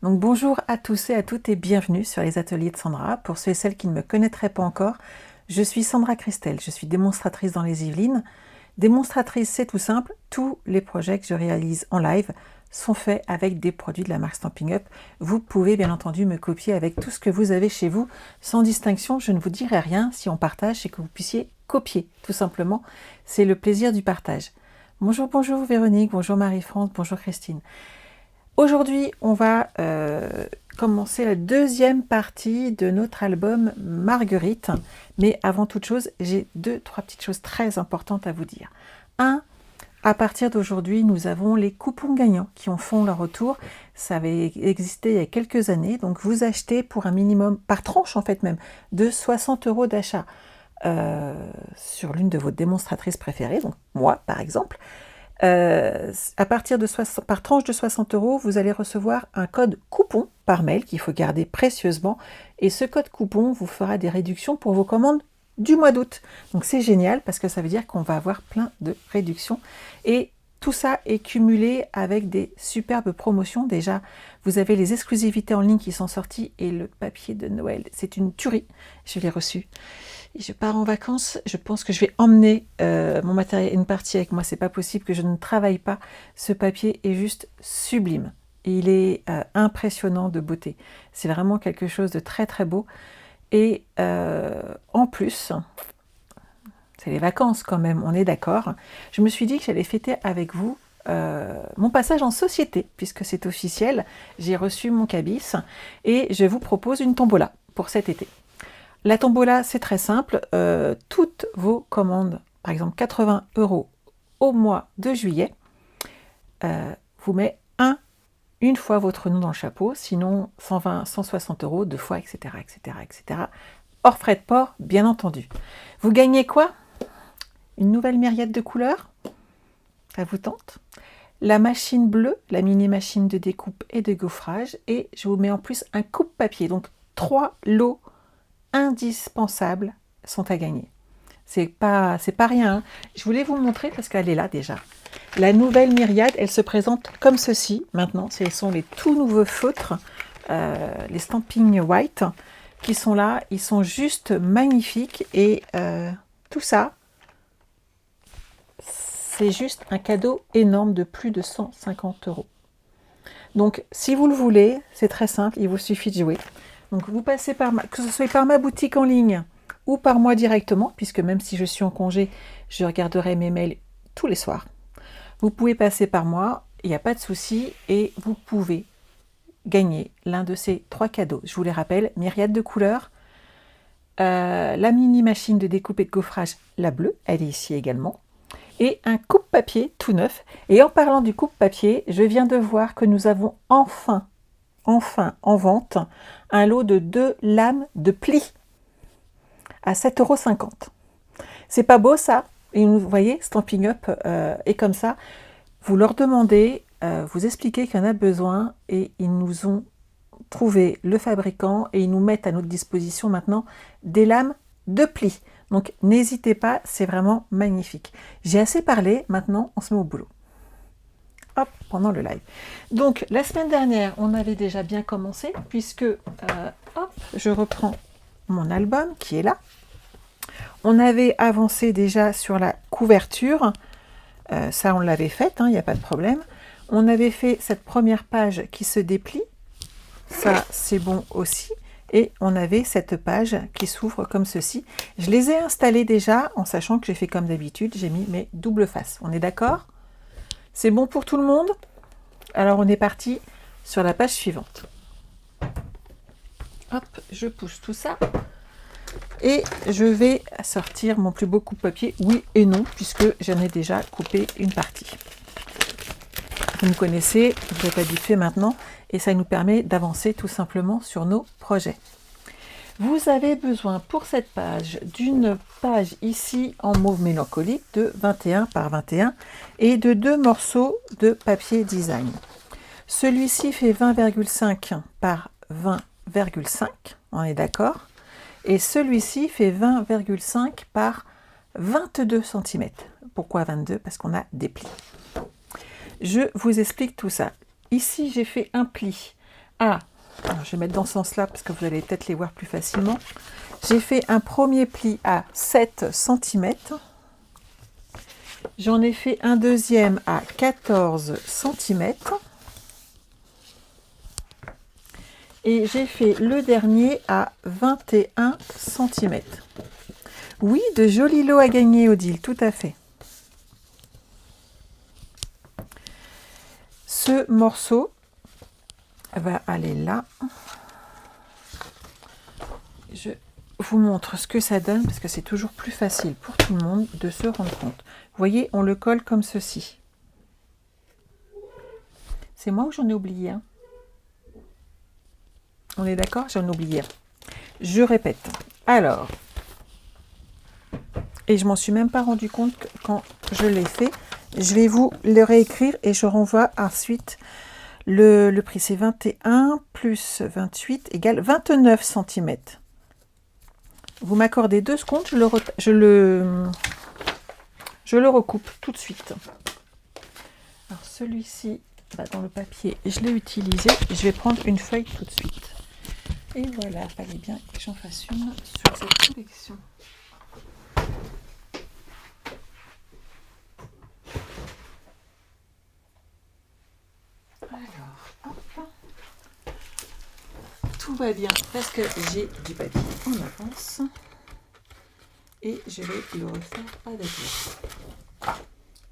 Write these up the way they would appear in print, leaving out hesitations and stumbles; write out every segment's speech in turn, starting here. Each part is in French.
Donc bonjour à tous et à toutes et bienvenue sur les ateliers de Sandra. Pour ceux et celles qui ne me connaîtraient pas encore, je suis Sandra Christel, je suis démonstratrice dans les Yvelines. Démonstratrice, c'est tout simple, tous les projets que je réalise en live sont faits avec des produits de la marque Stampin' Up. Vous pouvez bien entendu me copier avec tout ce que vous avez chez vous, sans distinction, je ne vous dirai rien. Si on partage, c'est que vous puissiez copier, tout simplement. C'est le plaisir du partage. Bonjour Véronique, bonjour Marie-France, bonjour Christine. Aujourd'hui, on va commencer la deuxième partie de notre album Marguerite. Mais avant toute chose, j'ai trois petites choses très importantes à vous dire. Un, à partir d'aujourd'hui, nous avons les coupons gagnants qui ont fait leur retour. Ça avait existé il y a quelques années. Donc, vous achetez pour un minimum, par tranche en fait même, de 60 € d'achat sur l'une de vos démonstratrices préférées, donc moi par exemple. À partir de par tranche de 60 €, vous allez recevoir un code coupon par mail qu'il faut garder précieusement. Et ce code coupon vous fera des réductions pour vos commandes du mois d'août. Donc c'est génial parce que ça veut dire qu'on va avoir plein de réductions. Et tout ça est cumulé avec des superbes promotions. Déjà, vous avez les exclusivités en ligne qui sont sorties et le papier de Noël. C'est une tuerie. Je l'ai reçu. Et je pars en vacances, je pense que je vais emmener mon matériel, une partie avec moi. C'est pas possible que je ne travaille pas. Ce papier est juste sublime. Il est impressionnant de beauté. C'est vraiment quelque chose de très très beau. Et en plus, c'est les vacances quand même, on est d'accord. Je me suis dit que j'allais fêter avec vous mon passage en société, puisque c'est officiel. J'ai reçu mon cabis et je vous propose une tombola pour cet été. La tombola, c'est très simple. Toutes vos commandes, par exemple 80 € au mois de juillet, vous met une fois votre nom dans le chapeau, sinon 120, 160 € deux fois, etc., etc., etc. Hors frais de port, bien entendu. Vous gagnez quoi? Une nouvelle myriade de couleurs? Ça vous tente? La machine bleue, la mini machine de découpe et de gaufrage, et je vous mets en plus un coupe-papier. Donc 3 lots indispensables sont à gagner. C'est pas rien. Hein. Je voulais vous montrer parce qu'elle est là déjà. La nouvelle myriade, elle se présente comme ceci. Maintenant, ce sont les tout nouveaux feutres, les Stampin' White, qui sont là. Ils sont juste magnifiques et tout ça, c'est juste un cadeau énorme de plus de 150 €. Donc, si vous le voulez, c'est très simple. Il vous suffit de jouer. Donc vous passez par que ce soit par ma boutique en ligne ou par moi directement, puisque même si je suis en congé, je regarderai mes mails tous les soirs. Vous pouvez passer par moi, il n'y a pas de souci, et vous pouvez gagner l'un de ces 3 cadeaux. Je vous les rappelle, myriade de couleurs, la mini machine de découpe et de gaufrage, la bleue, elle est ici également, et un coupe-papier tout neuf. Et en parlant du coupe-papier, je viens de voir que nous avons enfin en vente un lot de 2 lames de pli à 7,50 €. C'est pas beau ça? Et vous voyez, Stampin' Up est comme ça. Vous leur demandez, vous expliquez qu'il y en a besoin et ils nous ont trouvé le fabricant et ils nous mettent à notre disposition maintenant des lames de pli. Donc n'hésitez pas, c'est vraiment magnifique. J'ai assez parlé, maintenant on se met au boulot. Hop, pendant le live. Donc, la semaine dernière, on avait déjà bien commencé, puisque, hop, je reprends mon album qui est là. On avait avancé déjà sur la couverture. Ça, on l'avait faite, il n'y a pas de problème. On avait fait cette première page qui se déplie. Ça, c'est bon aussi. Et on avait cette page qui s'ouvre comme ceci. Je les ai installées déjà, en sachant que j'ai fait comme d'habitude. J'ai mis mes doubles faces. On est d'accord ? C'est bon pour tout le monde? Alors on est parti sur la page suivante. Hop, je pousse tout ça. Et je vais sortir mon plus beau coupe-papier, oui et non, puisque j'en ai déjà coupé une partie. Vous me connaissez, vous êtes habitués maintenant, et ça nous permet d'avancer tout simplement sur nos projets. Vous avez besoin pour cette page d'une page ici en mauve mélancolique de 21 par 21 et de 2 morceaux de papier design. Celui-ci fait 20,5 par 20,5, on est d'accord. Et celui-ci fait 20,5 par 22 cm. Pourquoi 22? Parce qu'on a des plis. Je vous explique tout ça. Ici, j'ai fait un pli Ah, alors je vais mettre dans ce sens-là parce que vous allez peut-être les voir plus facilement. J'ai fait un premier pli à 7 cm. J'en ai fait un deuxième à 14 cm. Et j'ai fait le dernier à 21 cm. Oui, de jolis lots à gagner, Odile, tout à fait. Ce morceau va aller là. Je vous montre ce que ça donne parce que c'est toujours plus facile pour tout le monde de se rendre compte. Vous voyez, on le colle comme ceci. C'est moi ou j'en ai oublié un? On est d'accord? J'en ai oublié un. Je répète. Alors, et je m'en suis même pas rendu compte quand je l'ai fait. Je vais vous le réécrire et je renvoie ensuite le prix. C'est 21 plus 28 égale 29 cm. Vous m'accordez 2 secondes, je le recoupe tout de suite. Alors celui-ci, dans le papier, je l'ai utilisé. Je vais prendre une feuille tout de suite. Et voilà, il fallait bien que j'en fasse une sur cette collection. Alors, hop. Tout va bien parce que j'ai du papier en avance. Et je vais le refaire avec vous.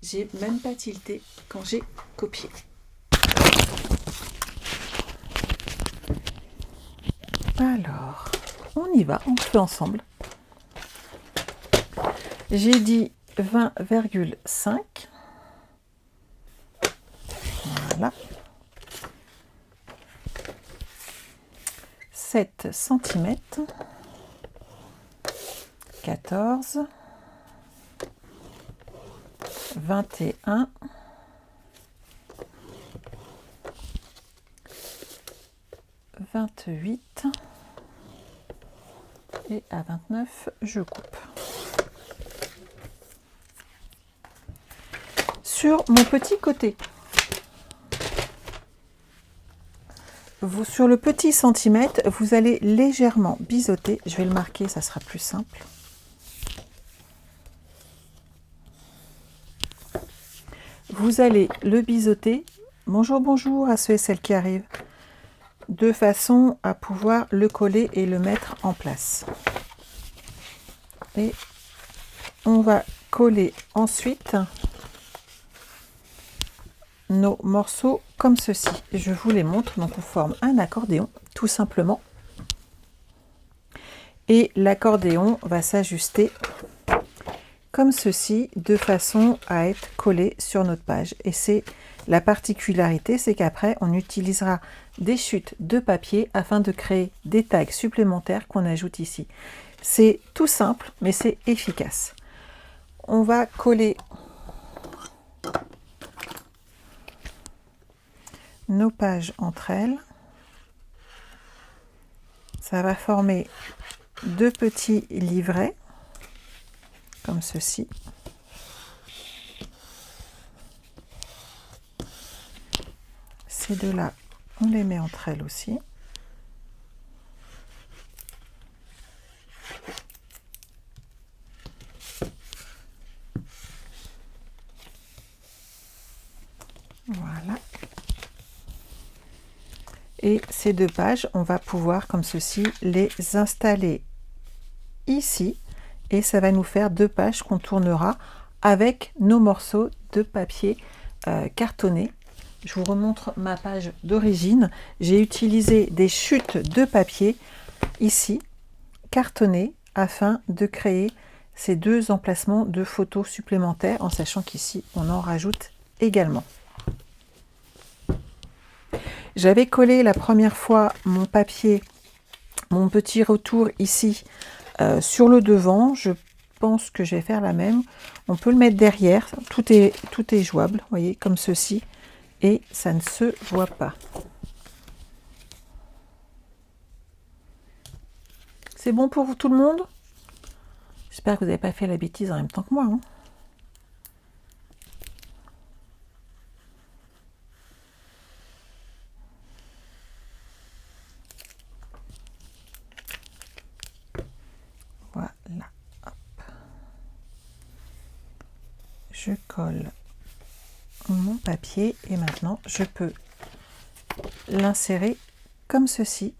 J'ai même pas tilté quand j'ai copié. Alors, on y va, on le fait ensemble. J'ai dit 20,5. Voilà. 7 cm. 14. 21. 28. Et à 29, je coupe. Sur mon petit côté, sur le petit centimètre, vous allez légèrement biseauter. Je vais le marquer, ça sera plus simple. Vous allez le biseauter. Bonjour, bonjour à ceux et celles qui arrivent. De façon à pouvoir le coller et le mettre en place. Et on va coller ensuite nos morceaux comme ceci. Je vous les montre. Donc on forme un accordéon tout simplement. Et l'accordéon va s'ajuster comme ceci de façon à être collé sur notre page. Et c'est la particularité, c'est qu'après on utilisera des chutes de papier afin de créer des tags supplémentaires qu'on ajoute ici. C'est tout simple mais c'est efficace. On va coller nos pages entre elles. Ça va former deux petits livrets comme ceci. Ces deux-là, on les met entre elles aussi. Voilà. Et ces deux pages, on va pouvoir comme ceci les installer ici. Et ça va nous faire deux pages qu'on tournera avec nos morceaux de papier cartonné. Je vous remontre ma page d'origine. J'ai utilisé des chutes de papier ici, cartonnées, afin de créer ces deux emplacements de photos supplémentaires, en sachant qu'ici, on en rajoute également. J'avais collé la première fois mon papier, mon petit retour ici, sur le devant. Je pense que je vais faire la même. On peut le mettre derrière. Tout est jouable, vous voyez, comme ceci. Et ça ne se voit pas. C'est bon pour vous tout le monde? J'espère que vous n'avez pas fait la bêtise en même temps que moi. Hein. je colle mon papier et maintenant je peux l'insérer comme ceci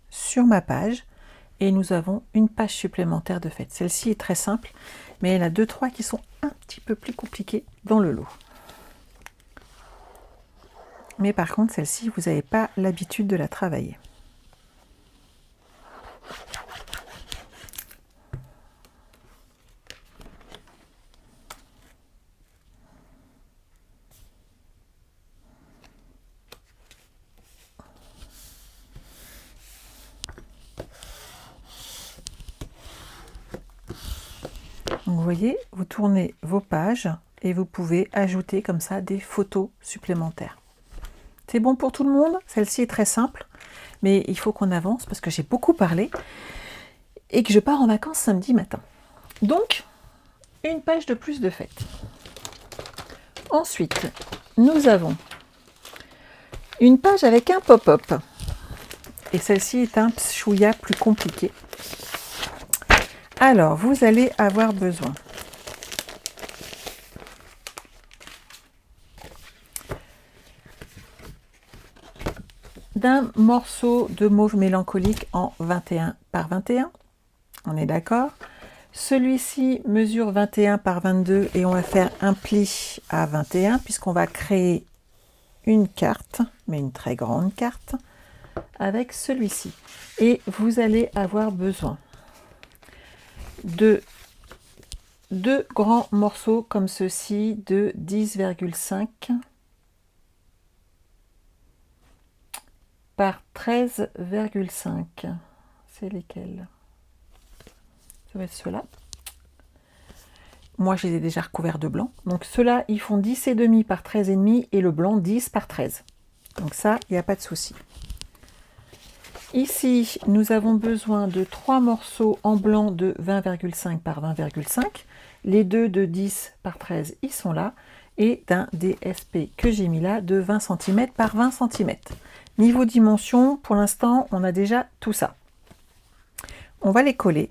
sur ma page et nous avons une page supplémentaire de fait. Celle-ci est très simple, mais elle a 2-3 qui sont un petit peu plus compliquées dans le lot. Mais par contre, celle-ci, vous n'avez pas l'habitude de la travailler. Donc vous voyez, vous tournez vos pages et vous pouvez ajouter comme ça des photos supplémentaires. C'est bon pour tout le monde? Celle-ci est très simple, mais il faut qu'on avance parce que j'ai beaucoup parlé et que je pars en vacances samedi matin. Donc, une page de plus de fête. Ensuite, nous avons une page avec un pop-up. Et celle-ci est un chouïa plus compliqué. Alors, vous allez avoir besoin d'un morceau de mauve mélancolique en 21 par 21. On est d'accord? Celui-ci mesure 21 par 22 et on va faire un pli à 21 puisqu'on va créer une carte, mais une très grande carte, avec celui-ci. Et vous allez avoir besoin de 2 grands morceaux comme ceci de 10,5 par 13,5. C'est lesquels? Ça va être ceux-là. Moi, je les ai déjà recouverts de blanc. Donc ceux-là, ils font 10,5 par 13,5 et le blanc 10 par 13. Donc ça, il n'y a pas de souci. Ici, nous avons besoin de 3 morceaux en blanc de 20,5 par 20,5. Les deux de 10 par 13, ils sont là. Et d'un DSP que j'ai mis là de 20 cm par 20 cm. Niveau dimension, pour l'instant, on a déjà tout ça. On va les coller.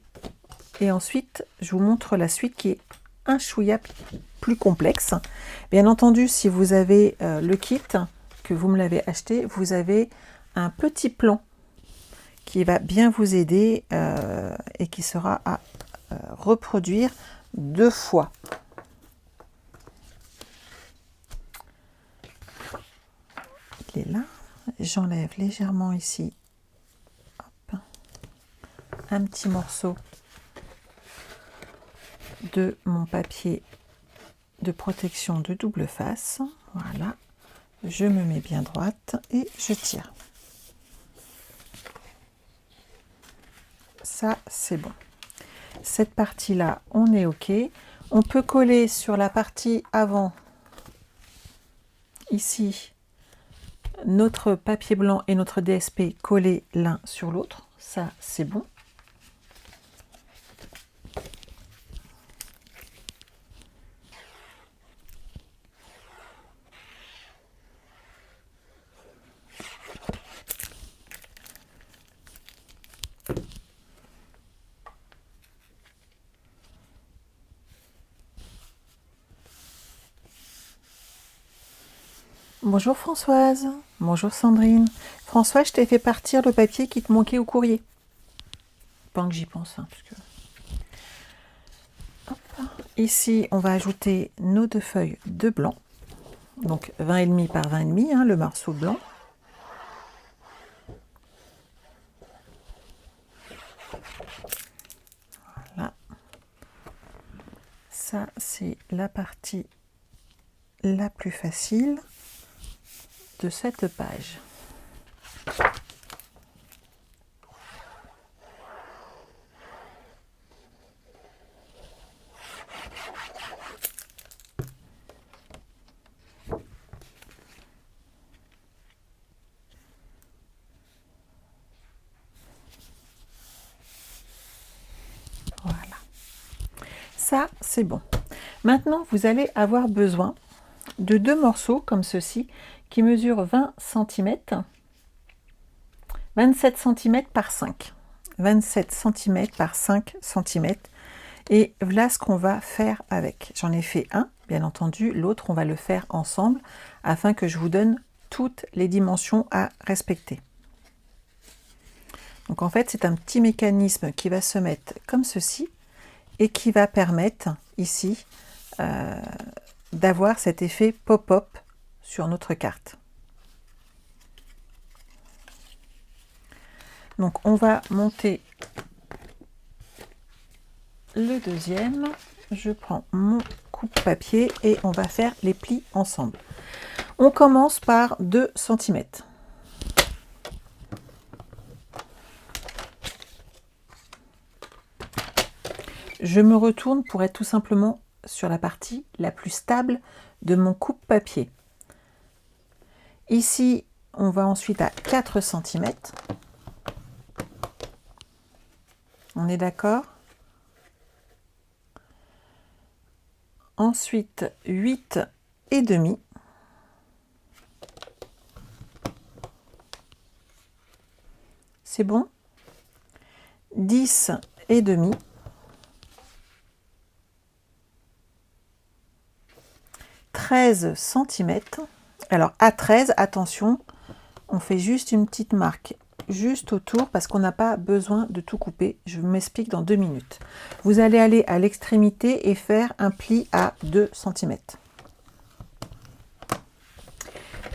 Et ensuite, je vous montre la suite qui est un chouïa plus complexe. Bien entendu, si vous avez le kit, que vous me l'avez acheté, vous avez un petit plan qui va bien vous aider et qui sera à reproduire 2 fois. Il est là. J'enlève légèrement ici hop, un petit morceau de mon papier de protection de double face. Voilà. Je me mets bien droite et je tire. Ça, c'est bon. Cette partie-là, on est OK. On peut coller sur la partie avant, ici, notre papier blanc et notre DSP collés l'un sur l'autre. Ça, c'est bon. Bonjour Françoise, bonjour Sandrine. Françoise, je t'ai fait partir le papier qui te manquait au courrier. Pas que j'y pense. Hein, parce que... Hop. Ici, on va ajouter nos 2 feuilles de blanc. Donc 20,5 par 20,5, hein, le morceau blanc. Voilà. Ça, c'est la partie la plus facile de cette page. Voilà. Ça, c'est bon. Maintenant, vous allez avoir besoin de 2 morceaux comme ceci qui mesurent 20 cm, 27 cm par 5. 27 cm par 5 cm. Et voilà ce qu'on va faire avec. J'en ai fait un, Bien entendu, l'autre, on va le faire ensemble afin que je vous donne toutes les dimensions à respecter. Donc en fait, c'est un petit mécanisme qui va se mettre comme ceci et qui va permettre ici d'avoir cet effet pop-up sur notre carte. Donc on va monter le deuxième. Je prends mon coupe-papier et on va faire les plis ensemble. On commence par 2 cm. Je me retourne pour être tout simplement sur la partie la plus stable de mon coupe-papier. Ici, on va ensuite à 4 cm. On est d'accord? Ensuite, 8,5. C'est bon? 10,5. 13 cm. Alors à 13, attention, on fait juste une petite marque juste autour parce qu'on n'a pas besoin de tout couper. Je m'explique dans 2 minutes. Vous allez aller à l'extrémité et faire un pli à 2 cm.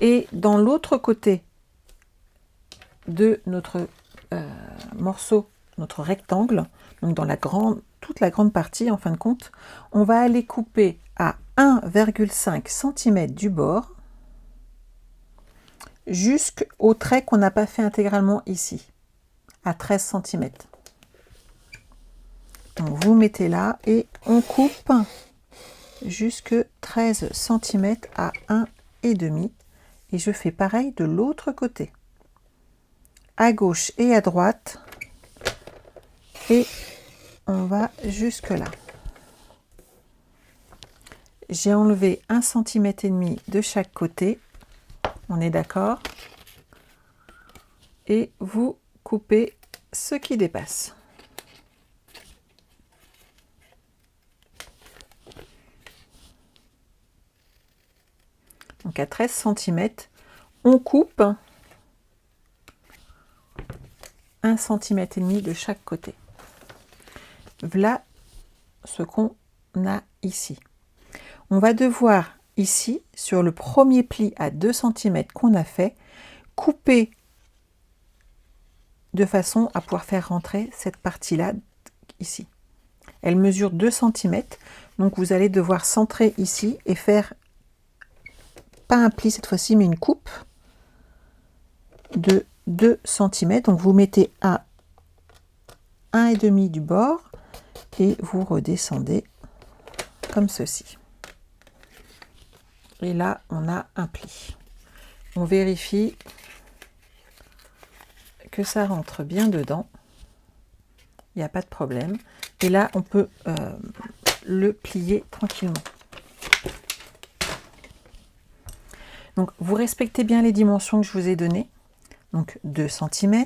Et dans l'autre côté de notre morceau, notre rectangle, donc dans toute la grande partie en fin de compte, on va aller couper à 1,5 cm du bord jusqu'au trait qu'on n'a pas fait intégralement ici, à 13 cm. Donc vous mettez là et on coupe jusque 13 cm à 1,5 et je fais pareil de l'autre côté, à gauche et à droite, et on va jusque là. J'ai enlevé 1,5 cm de chaque côté, on est d'accord, et vous coupez ce qui dépasse. Donc à 13 cm, on coupe 1,5 cm de chaque côté. Voilà ce qu'on a ici. On va devoir ici, sur le premier pli à 2 cm qu'on a fait, couper de façon à pouvoir faire rentrer cette partie-là ici. Elle mesure 2 cm, donc vous allez devoir centrer ici et faire, pas un pli cette fois-ci, mais une coupe de 2 cm. Donc vous mettez à 1,5 du bord et vous redescendez comme ceci. Et là, on a un pli. On vérifie que ça rentre bien dedans. Il n'y a pas de problème. Et là, on peut le plier tranquillement. Donc, vous respectez bien les dimensions que je vous ai données. Donc, 2 cm,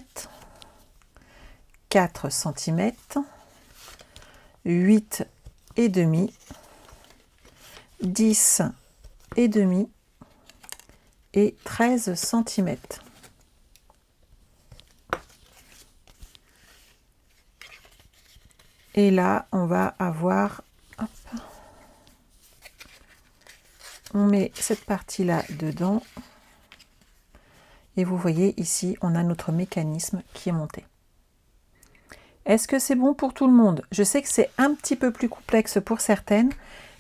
4 cm, 8,5, 10,5 et 13 cm. Et là, on va avoir, hop, on met cette partie-là dedans. Et vous voyez ici, on a notre mécanisme qui est monté. Est-ce que c'est bon pour tout le monde? Je sais que c'est un petit peu plus complexe pour certaines,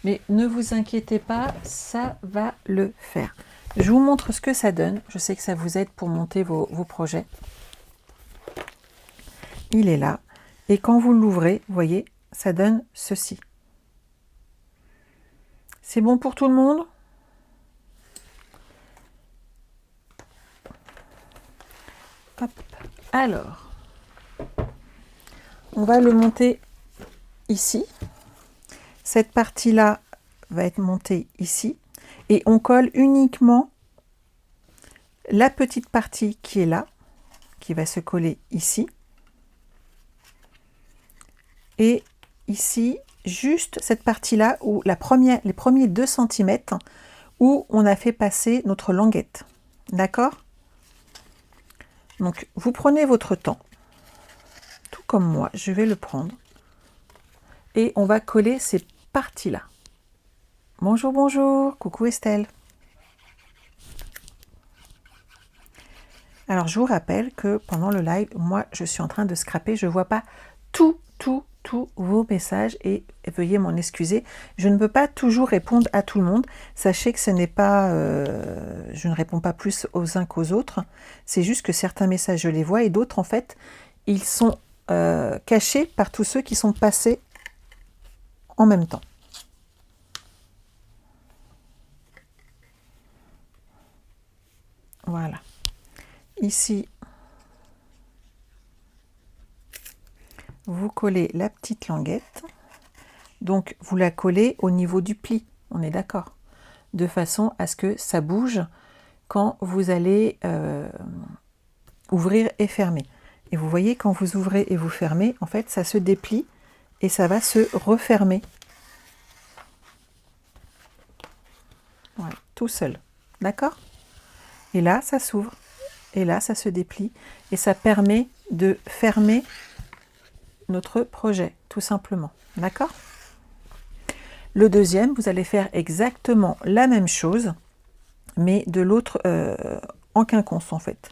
mais ne vous inquiétez pas, ça va le faire. Je vous montre ce que ça donne. Je sais que ça vous aide pour monter vos projets. Il est là. Et quand vous l'ouvrez, vous voyez, ça donne ceci. C'est bon pour tout le monde? Hop. Alors, on va le monter ici. Cette partie-là va être montée ici. Et on colle uniquement la petite partie qui est là, qui va se coller ici. Et ici, juste cette partie-là, où les premiers 2 cm, où on a fait passer notre languette. D'accord? Donc, vous prenez votre temps, tout comme moi, je vais le prendre. Et on va coller ces parties-là. Bonjour, bonjour, coucou Estelle. Alors, je vous rappelle que pendant le live, moi, je suis en train de scraper, je ne vois pas tous vos messages et veuillez m'en excuser. Je ne peux pas toujours répondre à tout le monde. Sachez que ce n'est pas, je ne réponds pas plus aux uns qu'aux autres. C'est juste que certains messages, je les vois et d'autres, en fait, ils sont cachés par tous ceux qui sont passés en même temps. Voilà. Ici, vous collez la petite languette. Donc, vous la collez au niveau du pli, on est d'accord, de façon à ce que ça bouge quand vous allez ouvrir et fermer. Et vous voyez, quand vous ouvrez et vous fermez, en fait, ça se déplie et ça va se refermer. Voilà, tout seul. D'accord? Et là, ça s'ouvre. Et là, ça se déplie. Et ça permet de fermer notre projet, tout simplement. D'accord? Le deuxième, vous allez faire exactement la même chose, mais de l'autre en quinconce, en fait.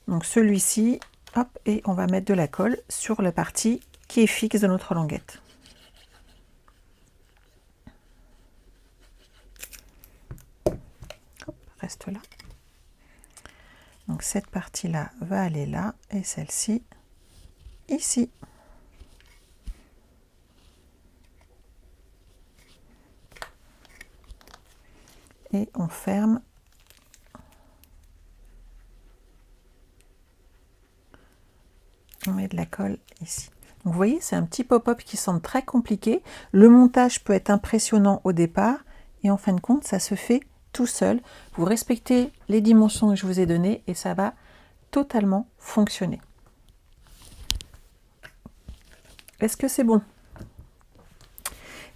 Donc celui-ci, hop, et on va mettre de la colle sur la partie qui est fixe de notre languette. Hop, reste là. Donc cette partie-là va aller là, et celle-ci, ici. Et on ferme. On met de la colle ici. Donc vous voyez, c'est un petit pop-up qui semble très compliqué. Le montage peut être impressionnant au départ et en fin de compte, ça se fait tout seul. Vous respectez les dimensions que je vous ai données et ça va totalement fonctionner. Est-ce que c'est bon?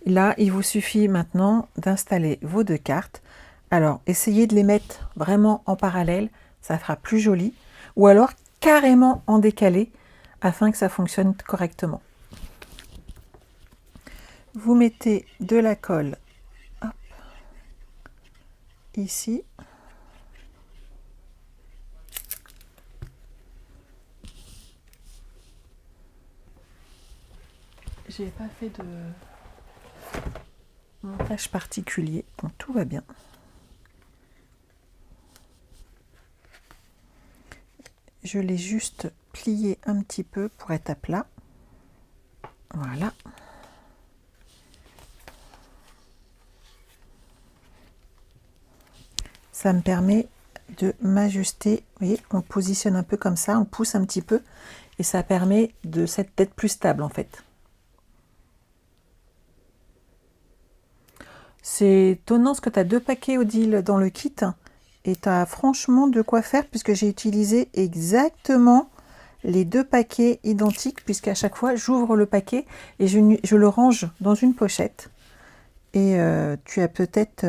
Là, il vous suffit maintenant d'installer vos 2 cartes. Alors, essayez de les mettre vraiment en parallèle, ça fera plus joli. Ou alors, carrément en décalé, afin que ça fonctionne correctement. Vous mettez de la colle hop, ici. J'ai pas fait de montage particulier, donc tout va bien. Je l'ai juste plié un petit peu pour être à plat. Voilà. Ça me permet de m'ajuster. Vous voyez, on positionne un peu comme ça, on pousse un petit peu et ça permet d'être plus stable en fait. C'est étonnant parce que tu as 2 paquets Odile dans le kit et tu as franchement de quoi faire puisque j'ai utilisé exactement les 2 paquets identiques puisqu'à chaque fois j'ouvre le paquet et je le range dans une pochette. Et tu as peut-être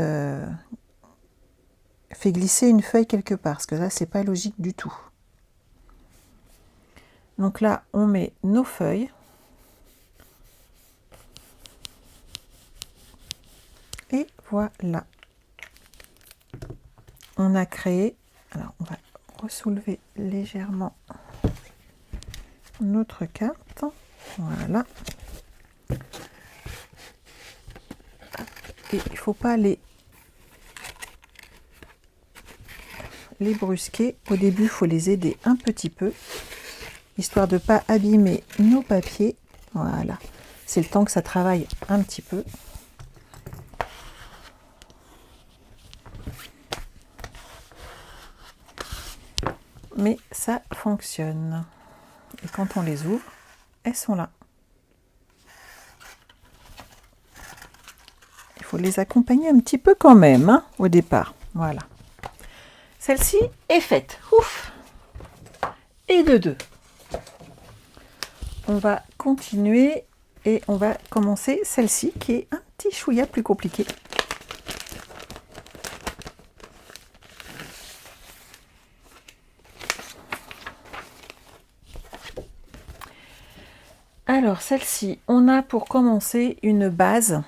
fait glisser une feuille quelque part parce que là c'est pas logique du tout. Donc là on met nos feuilles. Et voilà. On a créé, alors on va ressoulever légèrement notre carte. Voilà. Et il ne faut pas les brusquer. Au début, il faut les aider un petit peu, histoire de ne pas abîmer nos papiers. Voilà. C'est le temps que ça travaille un petit peu. Mais ça fonctionne. Et quand on les ouvre, elles sont là. Il faut les accompagner un petit peu quand même, hein, au départ. Voilà. Celle-ci est faite. Ouf! Et de 2. On va continuer et on va commencer celle-ci qui est un petit chouïa plus compliquée. Alors celle-ci, on a pour commencer une base,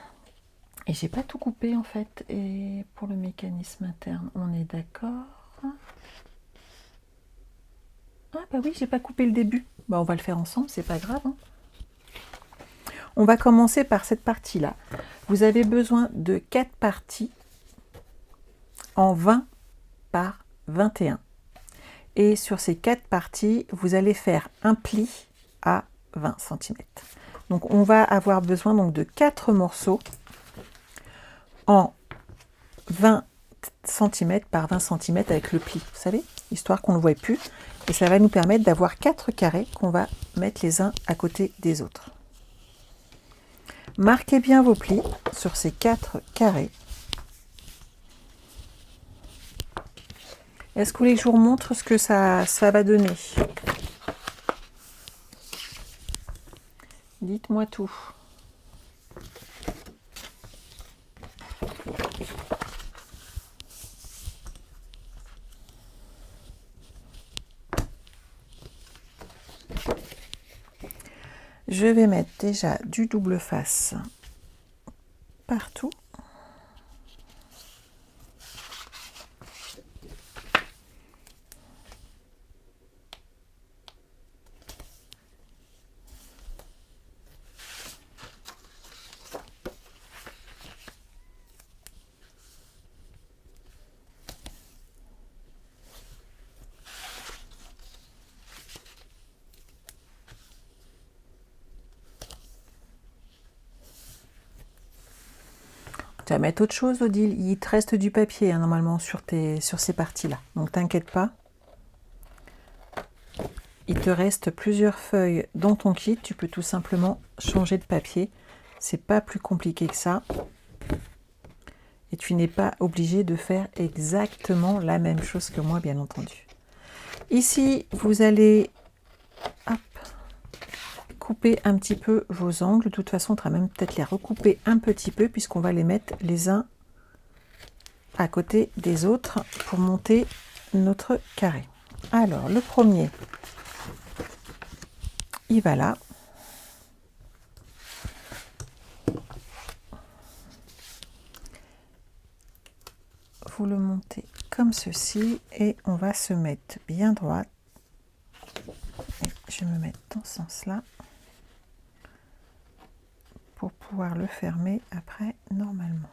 et j'ai pas tout coupé en fait, et pour le mécanisme interne, on est d'accord. Ah bah oui, j'ai pas coupé le début, bah on va le faire ensemble, c'est pas grave, hein. On va commencer par cette partie-là. Vous avez besoin de 4 parties en 20 par 21. Et sur ces 4 parties, vous allez faire un pli à 20 cm. Donc on va avoir besoin donc de 4 morceaux en 20 cm par 20 cm avec le pli, vous savez, histoire qu'on ne le voit plus. Et ça va nous permettre d'avoir 4 carrés qu'on va mettre les uns à côté des autres. Marquez bien vos plis sur ces 4 carrés. Est-ce que vous voulez que je vous montre ce que ça va donner? Dites-moi tout. Je vais mettre déjà du double face partout. Tu vas mettre autre chose, Odile. Il te reste du papier hein, normalement sur ces parties-là. Donc t'inquiète pas. Il te reste plusieurs feuilles dans ton kit. Tu peux tout simplement changer de papier. C'est pas plus compliqué que ça. Et tu n'es pas obligé de faire exactement la même chose que moi, bien entendu. Ici, vous allez couper un petit peu vos angles. De toute façon, on va même peut-être les recouper un petit peu puisqu'on va les mettre les uns à côté des autres pour monter notre carré. Alors, le premier, il va là. Vous le montez comme ceci et on va se mettre bien droit. Et je vais me mettre dans ce sens-là pour pouvoir le fermer après normalement.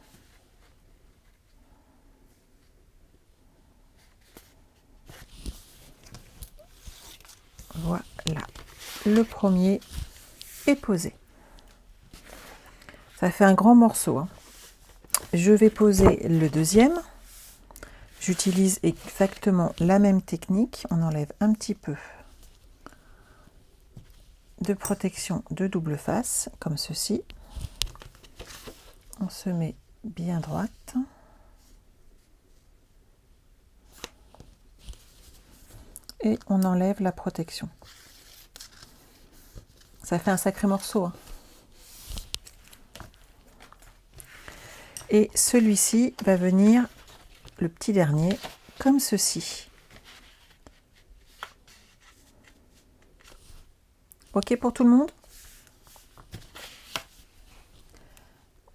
Voilà, le premier est posé. Ça fait un grand morceau, hein. Je vais poser le deuxième. J'utilise exactement la même technique. On enlève un petit peu de protection de double face, comme ceci. On se met bien droite. Et on enlève la protection. Ça fait un sacré morceau, hein. Et celui-ci va venir, le petit dernier, comme ceci. Ok pour tout le monde?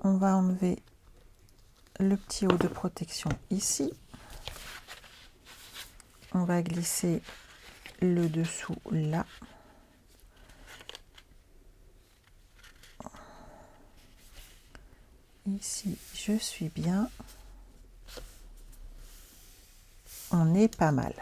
On va enlever le petit haut de protection ici. On va glisser le dessous là. Ici, je suis bien. On est pas mal.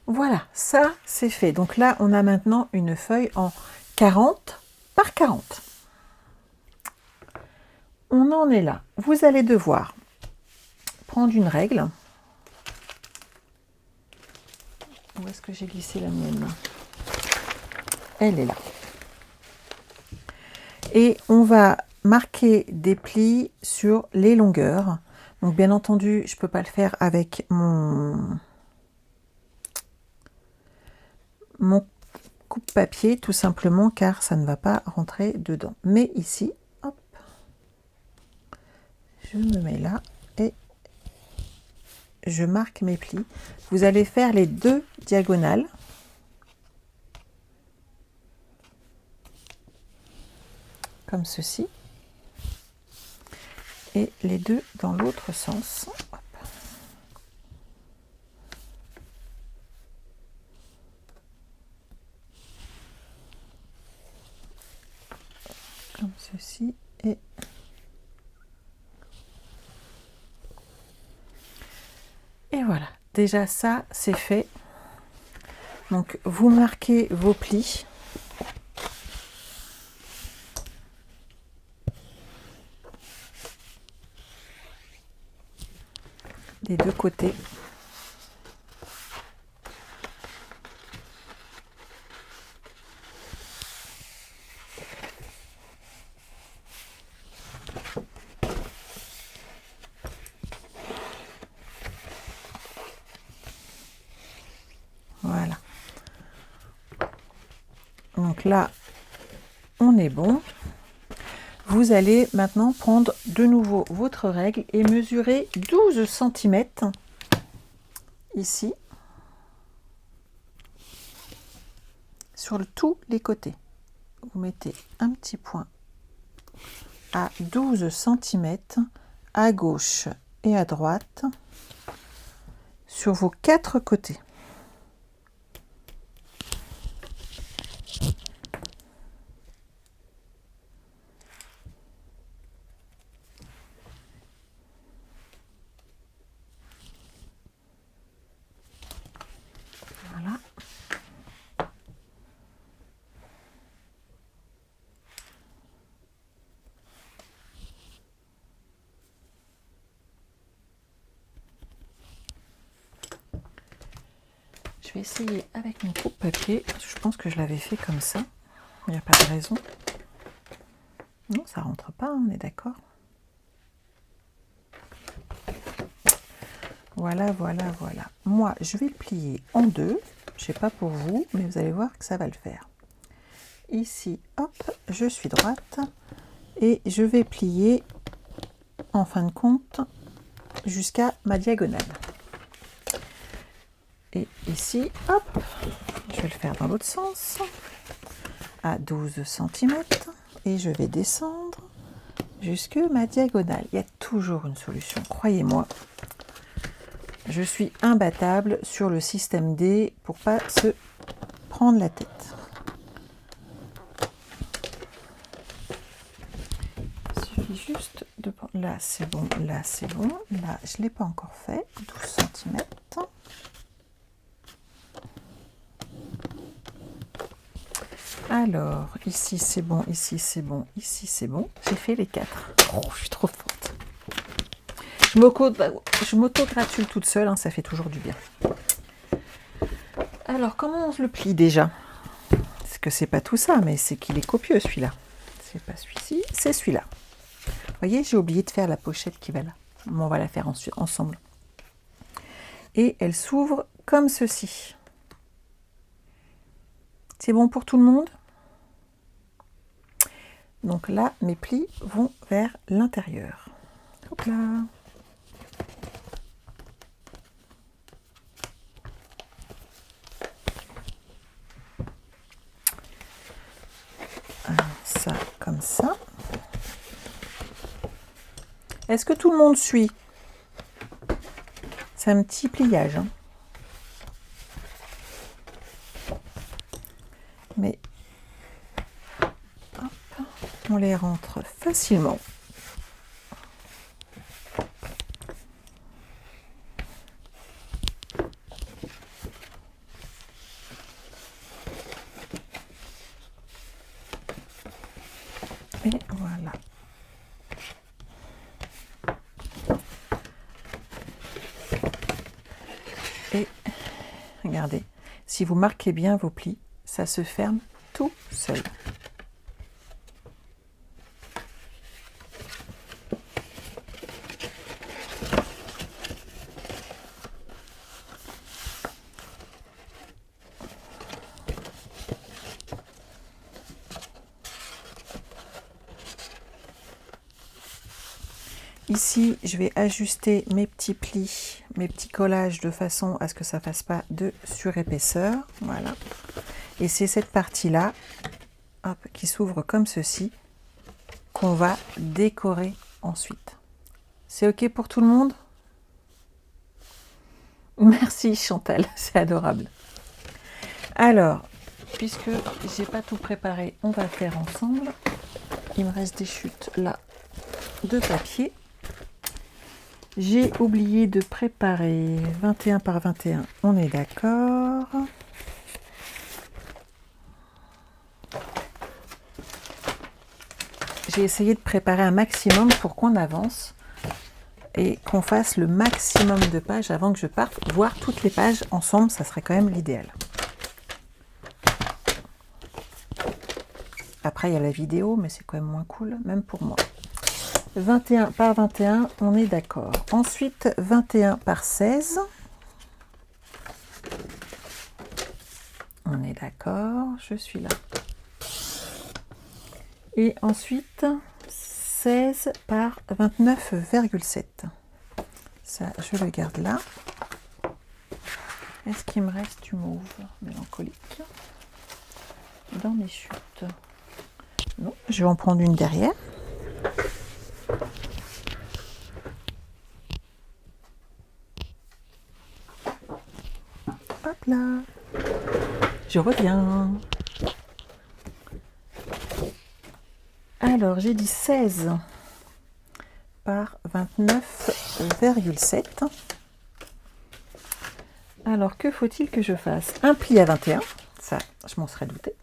Voilà, ça c'est fait. Donc là, on a maintenant une feuille en 40 par 40. On en est là. Vous allez devoir prendre une règle. Où est-ce que j'ai glissé la mienne? Elle est là. Et on va marquez des plis sur les longueurs. Donc bien entendu, je ne peux pas le faire avec mon coupe-papier, tout simplement car ça ne va pas rentrer dedans. Mais ici, hop, je me mets là et je marque mes plis. Vous allez faire les 2 diagonales. Comme ceci. Et les 2 dans l'autre sens. Hop. Comme ceci. Et voilà. Déjà ça, c'est fait. Donc vous marquez vos plis. Des 2 côtés. Voilà. Donc là, on est bon. Vous allez maintenant prendre de nouveau votre règle et mesurer 12 cm ici sur tous les côtés. Vous mettez un petit point à 12 cm à gauche et à droite sur vos 4 côtés. Voilà. Je vais essayer avec mon coupe-papier. Je pense que je l'avais fait comme ça. Il n'y a pas de raison. Non, ça rentre pas, on est d'accord. Voilà, voilà, voilà. Moi, je vais le plier en 2. Je ne sais pas pour vous, mais vous allez voir que ça va le faire. Ici, hop, je suis droite. Et je vais plier, en fin de compte, jusqu'à ma diagonale. Et ici, hop, je vais le faire dans l'autre sens, à 12 cm. Et je vais descendre jusque ma diagonale. Il y a toujours une solution, croyez-moi. Je suis imbattable sur le système D pour pas se prendre la tête. Il suffit juste de... Là, c'est bon, là, c'est bon. Là, je ne l'ai pas encore fait. 12 cm. Alors, ici, c'est bon, ici, c'est bon, ici, c'est bon. J'ai fait les 4. Oh, je suis trop forte. Je m'auto-gratule toute seule, hein, ça fait toujours du bien. Alors, comment on se le plie déjà? Parce que c'est pas tout ça, mais c'est qu'il est copieux celui-là. C'est pas celui-ci, c'est celui-là. Vous voyez, j'ai oublié de faire la pochette qui va là. Bon, on va la faire ensemble. Et elle s'ouvre comme ceci. C'est bon pour tout le monde? Donc là, mes plis vont vers l'intérieur. Hop là. Alors, ça, comme ça. Est-ce que tout le monde suit? C'est un petit pliage. Hein. Mais hop, on les rentre facilement. Et voilà. Et regardez, si vous marquez bien vos plis, ça se ferme tout seul. Ici, je vais ajuster mes petits plis, mes petits collages de façon à ce que ça ne fasse pas de surépaisseur. Voilà. Et c'est cette partie-là, qui s'ouvre comme ceci, qu'on va décorer ensuite. C'est OK pour tout le monde? Merci Chantal, c'est adorable. Alors, puisque j'ai pas tout préparé, on va faire ensemble. Il me reste des chutes là de papier. J'ai oublié de préparer 21 par 21, on est d'accord. J'ai essayé de préparer un maximum pour qu'on avance et qu'on fasse le maximum de pages avant que je parte. Voir toutes les pages ensemble, ça serait quand même l'idéal. Après, il y a la vidéo, mais c'est quand même moins cool, même pour moi. 21 par 21, on est d'accord. Ensuite, 21 par 16. On est d'accord, je suis là. Et ensuite, 16 par 29,7. Ça, je le garde là. Est-ce qu'il me reste du mauve mélancolique dans mes chutes? Non, je vais en prendre une derrière. Hop là. Je reviens. Alors, j'ai dit 16 par 29,7. Alors, que faut-il que je fasse? Un pli à 21. Ça, je m'en serais douté.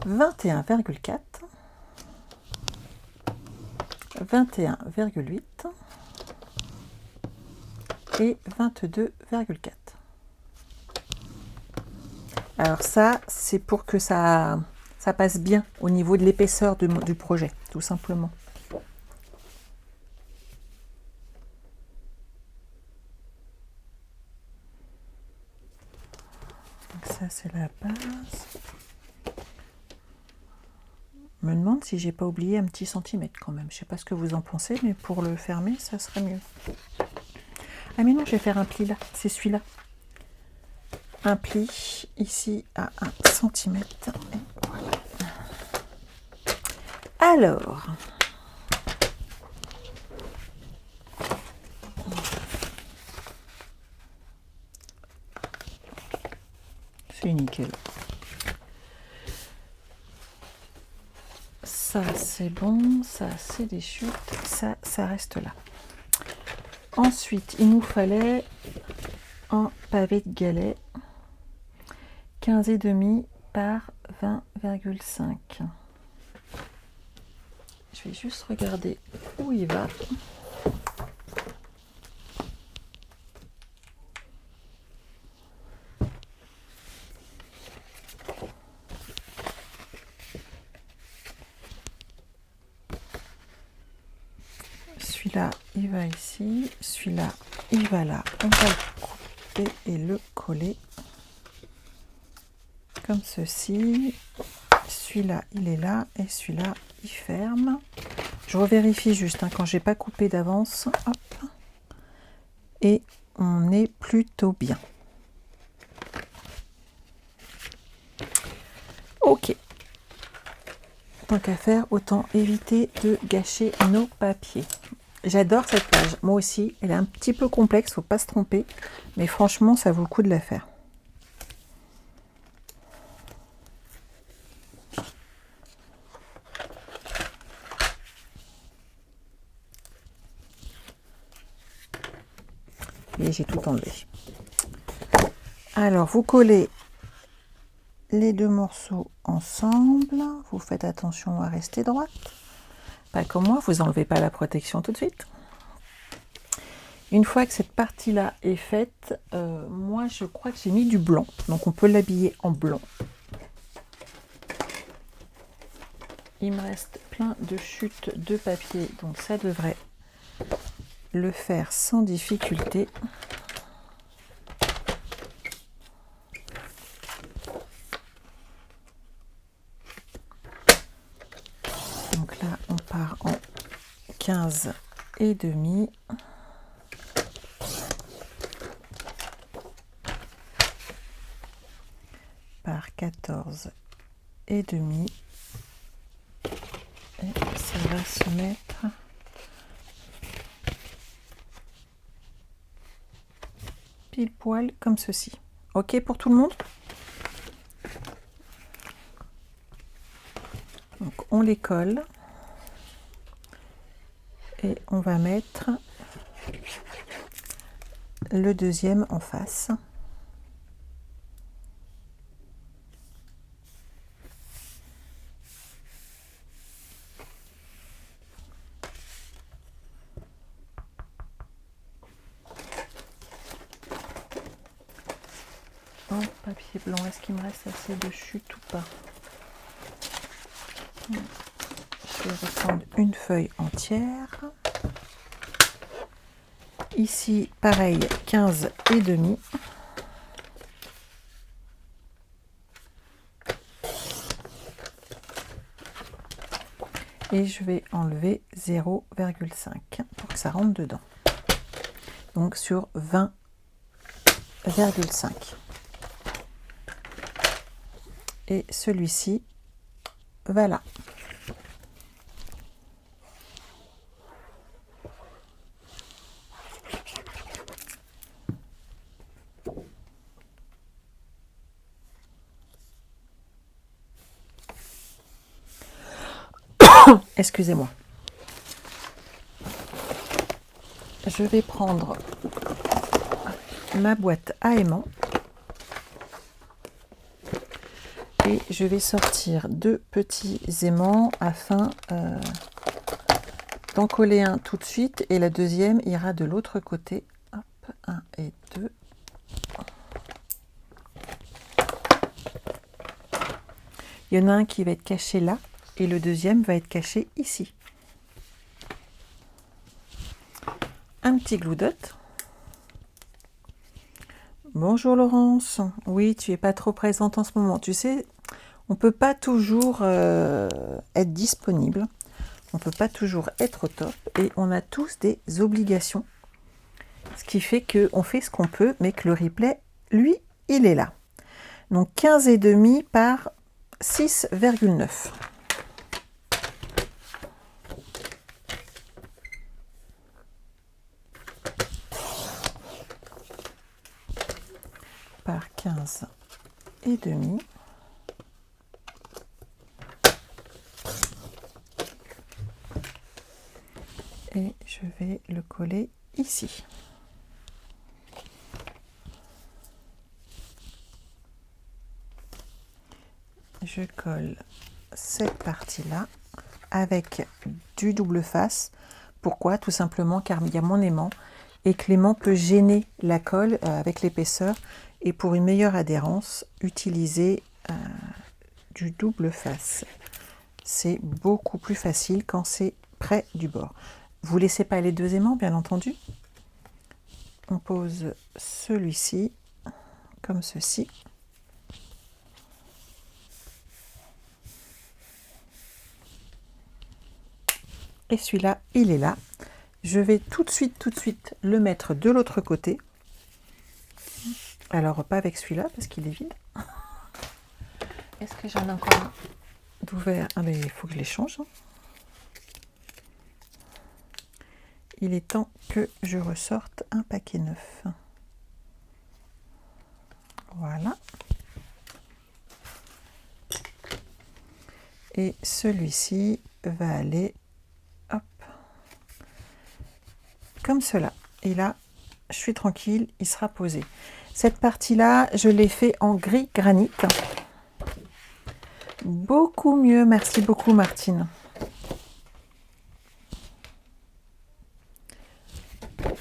« 21,4 » 21,8 et 22,4. Alors ça, c'est pour que ça passe bien au niveau de l'épaisseur du projet, tout simplement. Donc ça, c'est la base. Je me demande si j'ai pas oublié un petit centimètre quand même. Je sais pas ce que vous en pensez, mais pour le fermer, ça serait mieux. Ah mais non, je vais faire un pli là, c'est celui-là. Un pli ici à 1 cm. Voilà. Alors, c'est nickel. Ça c'est bon, ça c'est des chutes, ça reste là. Ensuite, il nous fallait un pavé de galet 15,5 par 20,5. Je vais juste regarder où il va. Celui-là, il va ici. Celui-là, il va là. On va le couper et le coller. Comme ceci. Celui-là, il est là. Et celui-là, il ferme. Je revérifie juste quand j'ai pas coupé d'avance. Hop. Et on est plutôt bien. Ok. Tant qu'à faire, autant éviter de gâcher nos papiers. J'adore cette page, moi aussi. Elle est un petit peu complexe, faut pas se tromper. Mais franchement, ça vaut le coup de la faire. Et j'ai tout enlevé. Alors, vous collez les deux morceaux ensemble. Vous faites attention à rester droite. Pas comme moi, vous n'enlevez pas la protection tout de suite. Une fois que cette partie-là est faite, moi je crois que j'ai mis du blanc. Donc on peut l'habiller en blanc. Il me reste plein de chutes de papier, donc ça devrait le faire sans difficulté. 15 et demi. Par 14 et demi. Et ça va se mettre pile poil comme ceci. Ok pour tout le monde? Donc on les colle et on va mettre le deuxième en face. Oh, papier blanc, est-ce qu'il me reste assez de chute ou pas? Je vais reprendre une feuille entière. Ici, pareil, 15 et demi. Et je vais enlever 0,5 pour que ça rentre dedans. Donc sur 20,5. Et celui-ci va là. Excusez-moi. Je vais prendre ma boîte à aimants et je vais sortir 2 petits aimants afin d'en coller un tout de suite et la deuxième ira de l'autre côté. Hop, 1 et 2. Il y en a un qui va être caché là et le deuxième va être caché ici. Un petit glue dot. Bonjour Laurence. Oui, tu es pas trop présente en ce moment. Tu sais, on peut pas toujours être disponible. On peut pas toujours être au top et on a tous des obligations. Ce qui fait qu'on fait ce qu'on peut, mais que le replay, lui, il est là. Donc 15 et demi par 6,9. Par 15 et demi. Et je vais le coller ici. Je colle cette partie-là avec du double face. Pourquoi? Tout simplement car il y a mon aimant et que l'aimant peut gêner la colle avec l'épaisseur. Et pour une meilleure adhérence, utiliser du double face. C'est beaucoup plus facile quand c'est près du bord. Vous laissez pas les 2 aimants, bien entendu. On pose celui-ci comme ceci. Et celui-là, il est là. Je vais tout de suite le mettre de l'autre côté. Alors, pas avec celui-là, parce qu'il est vide. Est-ce que j'en ai encore d'ouvert? Ah ben, il faut que je les change. Il est temps que je ressorte un paquet neuf. Voilà. Et celui-ci va aller, hop, comme cela. Et là, je suis tranquille, il sera posé. Cette partie-là, je l'ai fait en gris granit. Beaucoup mieux, merci beaucoup Martine.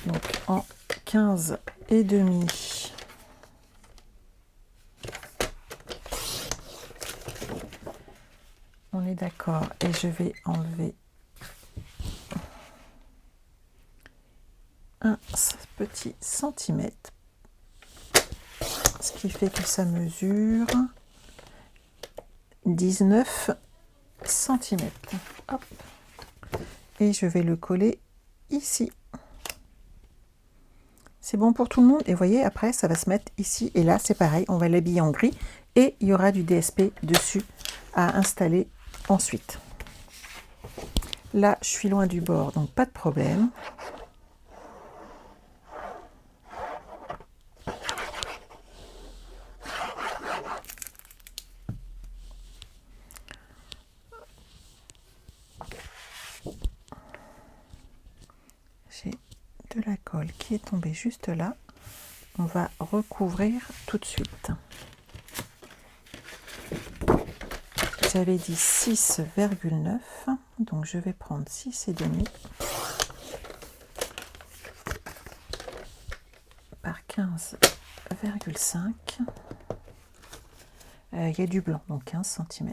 Donc en 15 et demi. On est d'accord et je vais enlever un petit centimètre. Ce qui fait que ça mesure 19 cm. Hop. et je vais le coller ici. C'est bon pour tout le monde. Et vous voyez, après, ça va se mettre ici et là. C'est pareil, on va l'habiller en gris. Et il y aura du DSP dessus à installer ensuite. Là, je suis loin du bord, donc pas de problème. J'ai de la colle qui est tombée juste là. On va recouvrir tout de suite. J'avais dit 6,9, donc je vais prendre 6,5 par 15,5. Il y a du blanc, donc 15 cm.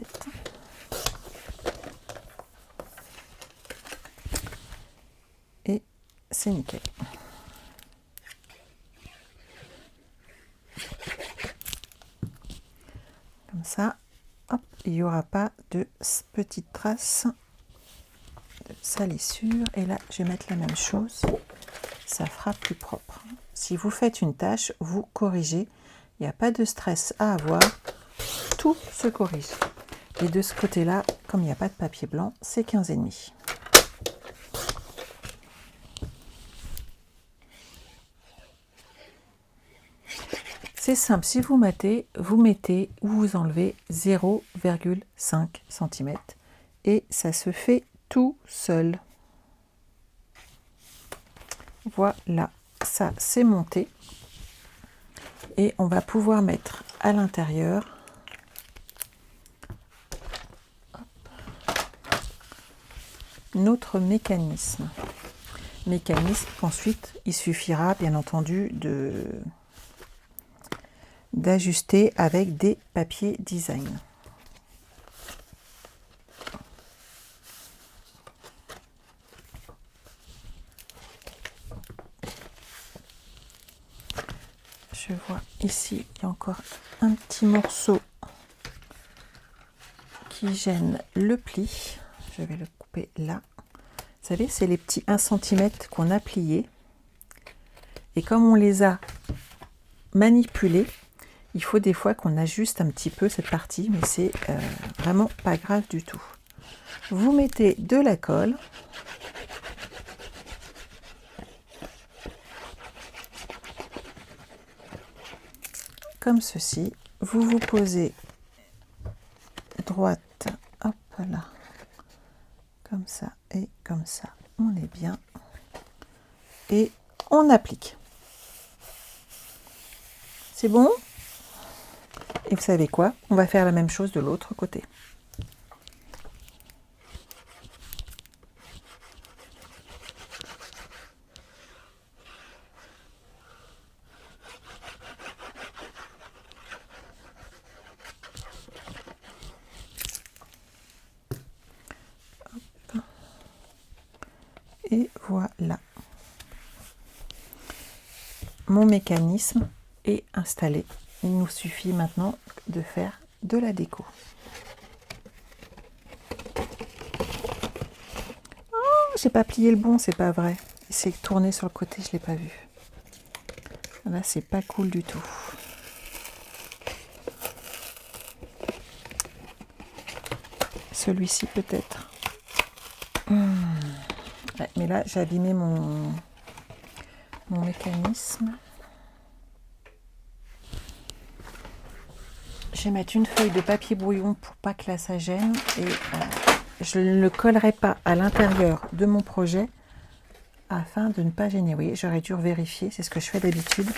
Et c'est nickel. Comme ça, hop, il n'y aura pas de petites traces de salissure. Et là, je vais mettre la même chose. Ça fera plus propre. Si vous faites une tâche, vous corrigez. Il n'y a pas de stress à avoir. Tout se corrige. Et de ce côté-là, comme il n'y a pas de papier blanc, c'est 15,5. C'est simple, si vous mettez ou vous enlevez 0,5 cm et ça se fait tout seul. Voilà, ça c'est monté et on va pouvoir mettre à l'intérieur notre mécanisme. Mécanisme qu'ensuite il suffira bien entendu d'ajuster avec des papiers design. Je vois ici, il y a encore un petit morceau qui gêne le pli. Je vais le couper là. Vous savez, c'est les petits 1 cm qu'on a pliés. Et comme on les a manipulés, il faut des fois qu'on ajuste un petit peu cette partie, mais c'est vraiment pas grave du tout. Vous mettez de la colle. Comme ceci. Vous vous posez droite, hop là, comme ça et comme ça. On est bien. Et on applique. C'est bon? Et vous savez quoi? On va faire la même chose de l'autre côté. Hop. Et voilà. Mon mécanisme est installé. Il nous suffit maintenant de faire de la déco. Oh, j'ai pas plié le bon, c'est pas vrai. Il s'est tourné sur le côté, je l'ai pas vu. Là, c'est pas cool du tout. Celui-ci peut-être. Ouais, mais là, j'ai abîmé mon mécanisme. Je vais mettre une feuille de papier brouillon pour pas que là ça gêne et je ne le collerai pas à l'intérieur de mon projet afin de ne pas gêner. Oui, j'aurais dû vérifier, c'est ce que je fais d'habitude.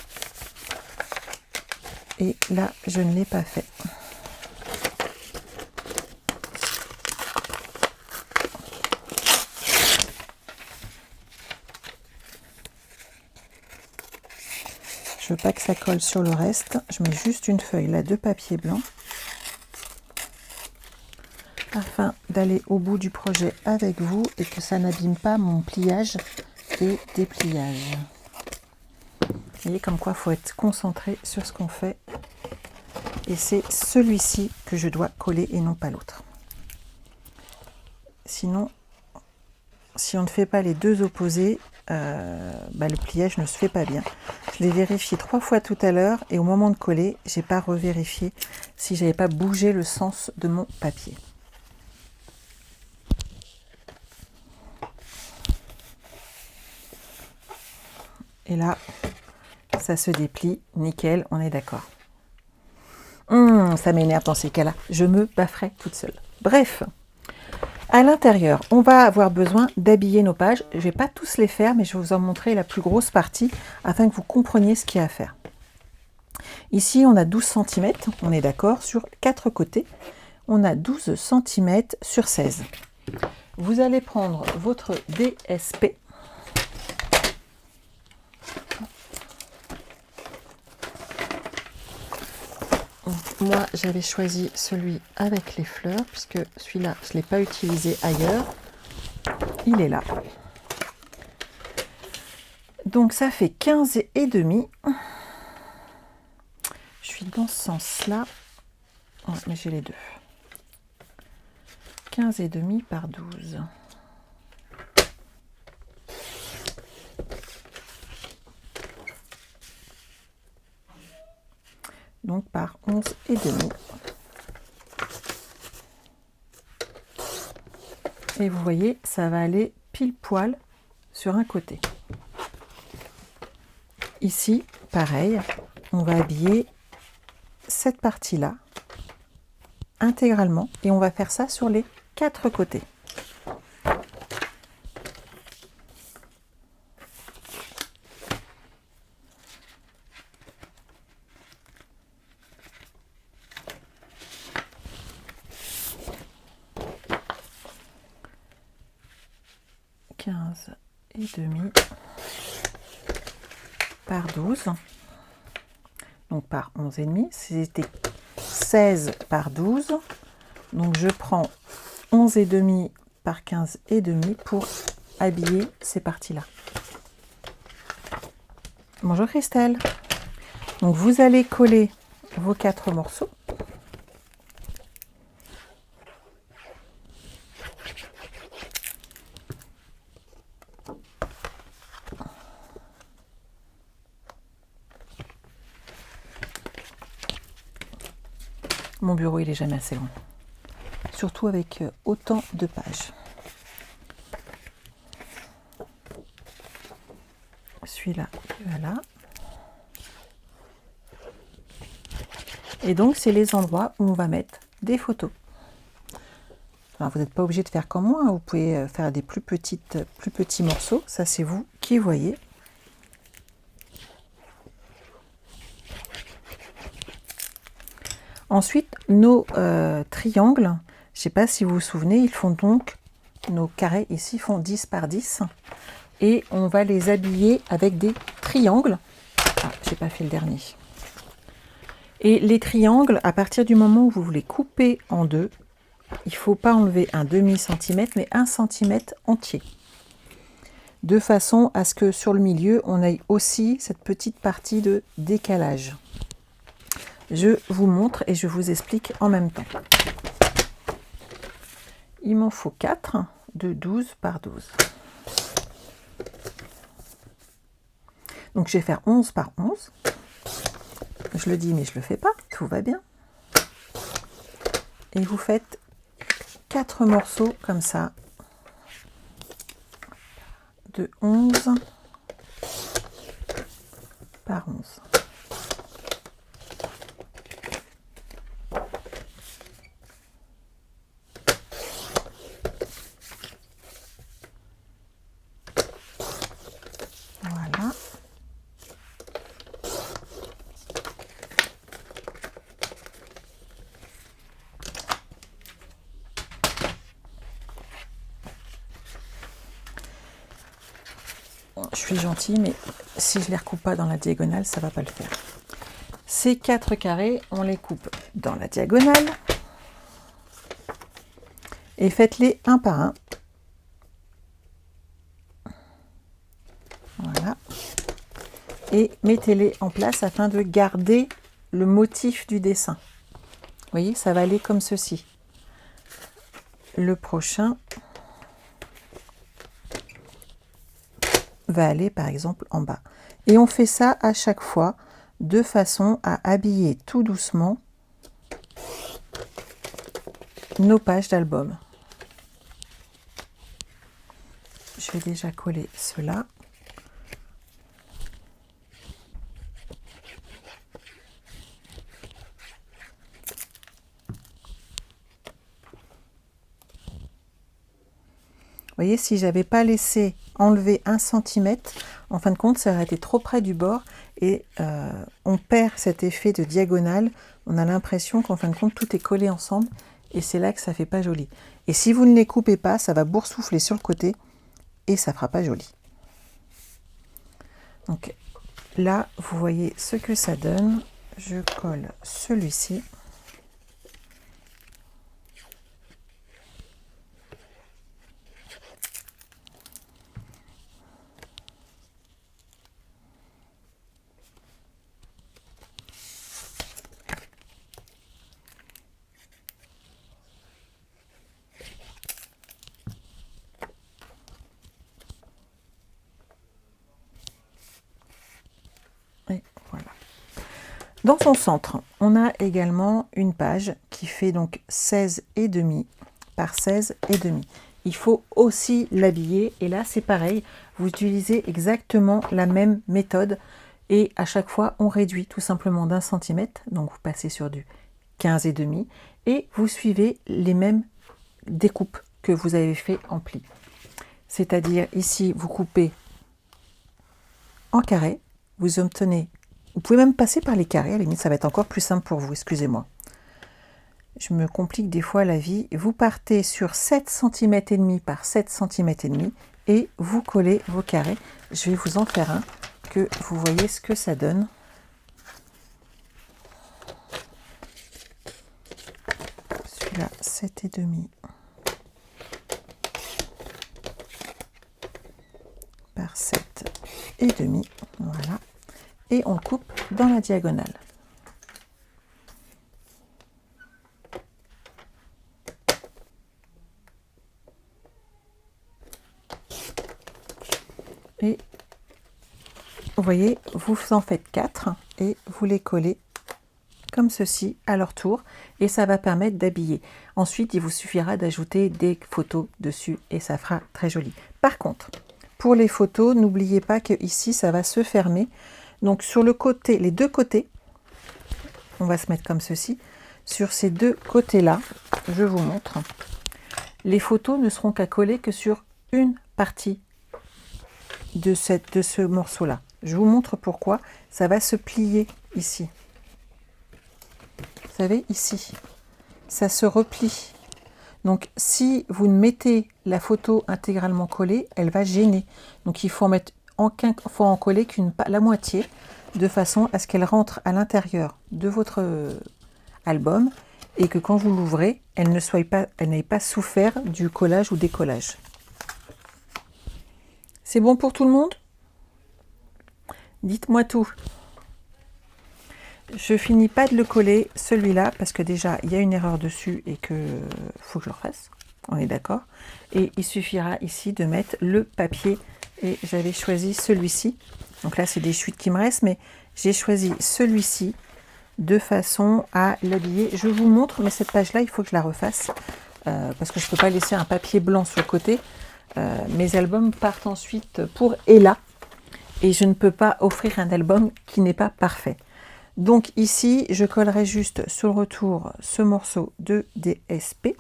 Et là, je ne l'ai pas fait. Je veux pas que ça colle sur le reste. Je mets juste une feuille là de papier blanc afin d'aller au bout du projet avec vous et que ça n'abîme pas mon pliage et dépliage. Vous voyez comme quoi il faut être concentré sur ce qu'on fait. Et c'est celui-ci que je dois coller et non pas l'autre. Sinon, si on ne fait pas les deux opposés, le pliage ne se fait pas bien. Je l'ai vérifié 3 fois tout à l'heure et au moment de coller, j'ai pas revérifié si j'avais pas bougé le sens de mon papier. Et là, ça se déplie, nickel, on est d'accord. Ça m'énerve dans ces cas-là, je me bafferai toute seule. Bref, à l'intérieur, on va avoir besoin d'habiller nos pages. Je ne vais pas tous les faire, mais je vais vous en montrer la plus grosse partie afin que vous compreniez ce qu'il y a à faire. Ici, on a 12 cm, on est d'accord, sur 4 côtés. On a 12 cm sur 16. Vous allez prendre votre DSP. Moi, j'avais choisi celui avec les fleurs, puisque celui-là, je ne l'ai pas utilisé ailleurs. Il est là. Donc, ça fait 15 et demi. Je suis dans ce sens-là. Oh, mais j'ai les deux. 15 et demi par 12. Donc par 11 et demi. Et vous voyez, ça va aller pile poil sur un côté. Ici, pareil, on va habiller cette partie-là intégralement et on va faire ça sur les 4 côtés. Et demi par 12, donc par 11 et demi. C'était 16 par 12, donc je prends 11 et demi par 15 et demi pour habiller ces parties là. Bonjour Christelle. Donc vous allez coller vos 4 morceaux. Mon bureau, il est jamais assez long. Surtout avec autant de pages. Celui-là, voilà. Et donc, c'est les endroits où on va mettre des photos. Alors, vous n'êtes pas obligé de faire comme moi. Hein. Vous pouvez faire des plus petits morceaux. Ça, c'est vous qui voyez. Ensuite, nos triangles, je ne sais pas si vous vous souvenez, ils font donc, nos carrés ici font 10 par 10. Et on va les habiller avec des triangles. Ah, j'ai pas fait le dernier. Et les triangles, à partir du moment où vous les coupez en deux, il ne faut pas enlever un demi-centimètre, mais 1 centimètre entier. De façon à ce que sur le milieu, on ait aussi cette petite partie de décalage. Je vous montre et je vous explique en même temps. Il m'en faut 4 de 12 par 12. Donc je vais faire 11 par 11. Je le dis mais je ne le fais pas, tout va bien. Et vous faites 4 morceaux comme ça de 11 par 11. Voilà. Je suis gentille, mais si je ne les recoupe pas dans la diagonale, ça ne va pas le faire. Ces 4 carrés, on les coupe dans la diagonale. Et faites-les un par un. Voilà. Et mettez-les en place afin de garder le motif du dessin. Vous voyez, ça va aller comme ceci. Le prochain. va aller par exemple en bas. Et on fait ça à chaque fois de façon à habiller tout doucement nos pages d'album. Je vais déjà coller cela. Vous voyez, si j'avais pas laissé enlever 1 cm, en fin de compte, ça aurait été trop près du bord et on perd cet effet de diagonale. On a l'impression qu'en fin de compte, tout est collé ensemble et c'est là que ça fait pas joli. Et si vous ne les coupez pas, ça va boursoufler sur le côté et ça fera pas joli. Donc là, vous voyez ce que ça donne. Je colle celui-ci. Et voilà. Dans son centre, on a également une page qui fait donc 16,5 par 16,5. Il faut aussi l'habiller et là c'est pareil, vous utilisez exactement la même méthode et à chaque fois on réduit tout simplement d'1 centimètre, donc vous passez sur du 15,5 et vous suivez les mêmes découpes que vous avez fait en pli. C'est-à-dire ici vous coupez en carré, vous obtenez, vous pouvez même passer par les carrés, à la limite ça va être encore plus simple pour vous, excusez-moi. Je me complique des fois la vie. Vous partez sur 7,5 cm par 7,5 cm et vous collez vos carrés. Je vais vous en faire un, que vous voyez ce que ça donne. Celui-là, 7,5 par 7,5. Voilà. Et on coupe dans la diagonale. Et vous voyez, vous en faites 4 et vous les collez comme ceci à leur tour et ça va permettre d'habiller. Ensuite, il vous suffira d'ajouter des photos dessus et ça fera très joli. Par contre, pour les photos, n'oubliez pas que ici ça va se fermer. Donc sur le côté, les deux côtés, on va se mettre comme ceci. Sur ces deux côtés-là, je vous montre, les photos ne seront qu'à coller que sur une partie de ce morceau-là. Je vous montre pourquoi. Ça va se plier ici. Vous savez, ici, ça se replie. Donc, si vous mettez la photo intégralement collée, elle va gêner. Donc, il faut en coller la moitié, de façon à ce qu'elle rentre à l'intérieur de votre album et que quand vous l'ouvrez, elle n'ait pas souffert du collage ou décollage. C'est bon pour tout le monde? Dites-moi tout. Je finis pas de le coller, celui-là, parce que déjà, il y a une erreur dessus et que faut que je le refasse. On est d'accord? Et il suffira ici de mettre le papier. Et j'avais choisi celui-ci. Donc là, c'est des chutes qui me restent, mais j'ai choisi celui-ci de façon à l'habiller. Je vous montre, mais cette page-là, il faut que je la refasse parce que je ne peux pas laisser un papier blanc sur le côté. Mes albums partent ensuite pour Ella et je ne peux pas offrir un album qui n'est pas parfait. Donc ici, je collerai juste sur le retour ce morceau de DSP.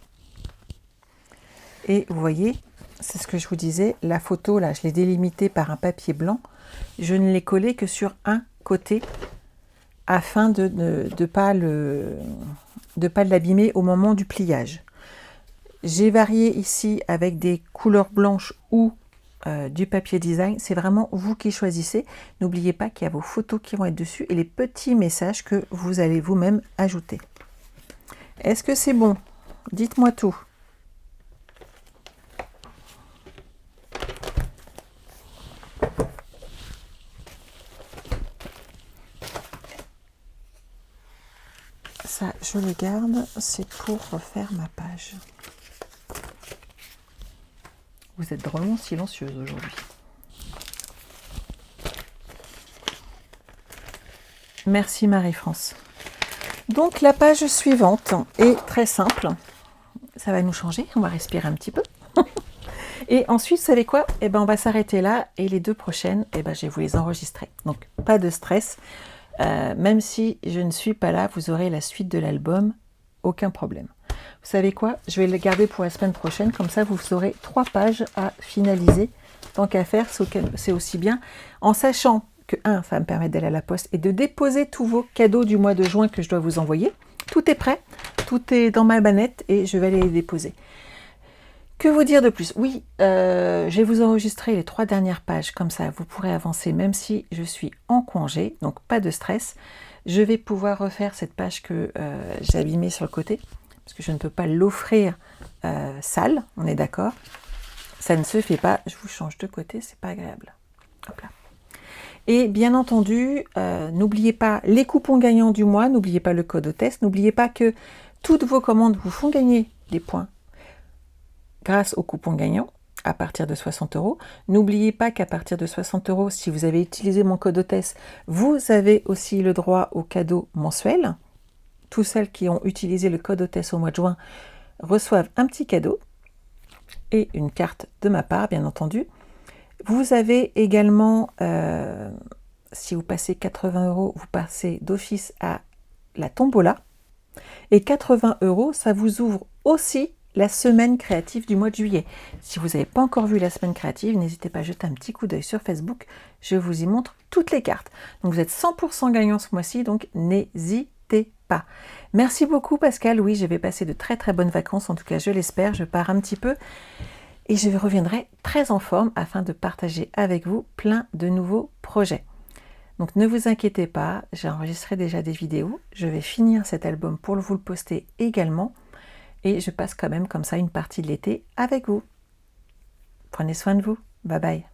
Et vous voyez, c'est ce que je vous disais, la photo, là, je l'ai délimitée par un papier blanc. Je ne l'ai collé que sur un côté afin de ne pas l'abîmer au moment du pliage. J'ai varié ici avec des couleurs blanches ou du papier design. C'est vraiment vous qui choisissez. N'oubliez pas qu'il y a vos photos qui vont être dessus et les petits messages que vous allez vous-même ajouter. Est-ce que c'est bon? Dites-moi tout. Ça, je le garde, c'est pour refaire ma page. Vous êtes drôlement silencieuse aujourd'hui. Merci Marie-France. Donc la page suivante est très simple. Ça va nous changer, on va respirer un petit peu. Et ensuite, vous savez quoi? Eh ben, on va s'arrêter là et les 2 prochaines, eh ben, je vais vous les enregistrer. Donc pas de stress. Même si je ne suis pas là, vous aurez la suite de l'album, aucun problème. Vous savez quoi? Je vais le garder pour la semaine prochaine, comme ça vous aurez 3 pages à finaliser. Tant qu'à faire, c'est aussi bien, en sachant que, ça va me permettre d'aller à la poste et de déposer tous vos cadeaux du mois de juin que je dois vous envoyer. Tout est prêt, tout est dans ma manette et je vais aller les déposer. Que vous dire de plus? Oui, je vais vous enregistrer les 3 dernières pages, comme ça vous pourrez avancer même si je suis en congé, donc pas de stress. Je vais pouvoir refaire cette page que j'ai abîmée sur le côté, parce que je ne peux pas l'offrir sale, on est d'accord? Ça ne se fait pas, je vous change de côté, c'est pas agréable. Hop là. Et bien entendu, n'oubliez pas les coupons gagnants du mois, n'oubliez pas le code hôtesse, n'oubliez pas que toutes vos commandes vous font gagner des points grâce aux coupons gagnants à partir de 60 €. N'oubliez pas qu'à partir de 60 €, si vous avez utilisé mon code hôtesse, vous avez aussi le droit au cadeau mensuel. Tous celles qui ont utilisé le code hôtesse au mois de juin reçoivent un petit cadeau et une carte de ma part, bien entendu. Vous avez également, si vous passez 80 €, vous passez d'office à la tombola. Et 80 €, ça vous ouvre aussi la semaine créative du mois de juillet. Si vous n'avez pas encore vu la semaine créative, n'hésitez pas à jeter un petit coup d'œil sur Facebook. Je vous y montre toutes les cartes. Donc vous êtes 100% gagnant ce mois-ci, donc n'hésitez pas. Merci beaucoup Pascal. Oui, je vais passer de très très bonnes vacances, en tout cas je l'espère. Je pars un petit peu et je reviendrai très en forme afin de partager avec vous plein de nouveaux projets. Donc ne vous inquiétez pas, j'ai enregistré déjà des vidéos. Je vais finir cet album pour vous le poster également. Et je passe quand même comme ça une partie de l'été avec vous. Prenez soin de vous. Bye bye.